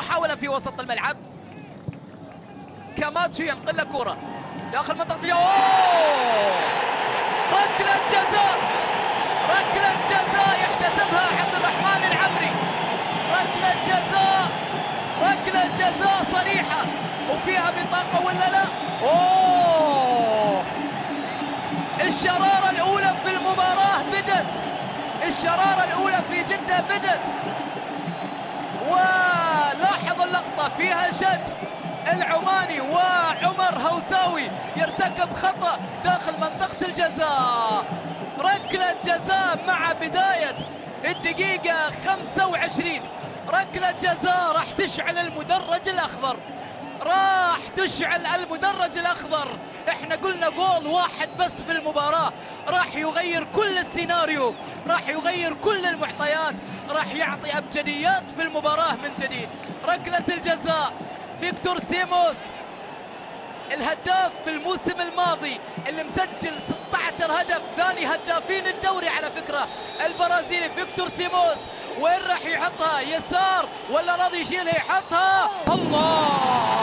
محاولة في وسط الملعب. كاماتشو ينقل له كرة داخل منطقة ركلة جزاء، ركلة جزاء يحتسبها عبد الرحمن العمري. ركلة جزاء، ركلة جزاء صريحة وفيها بطاقة ولا لا؟ أوه، الشرارة الأولى في المباراة بدت، الشرارة الأولى في جدة بدت. ولاحظ اللقطة فيها شد العماني وعمر هوساوي يرتكب خطأ داخل منطقة الجزاء. ركلة جزاء مع بداية الدقيقة 25. ركلة جزاء راح تشعل المدرج الأخضر، راح تشعل المدرج الأخضر. احنا قلنا جول واحد بس في المباراة راح يغير كل السيناريو، راح يغير كل المعطيات، راح يعطي أبجديات في المباراة من جديد. ركلة الجزاء فيكتور سيموس الهداف في الموسم الماضي اللي مسجل 16 هدف، ثاني هدافين الدوري على فكرة البرازيلي فيكتور سيموس. وين راح يحطها؟ يسار ولا راضي يشيلها؟ يحطها. الله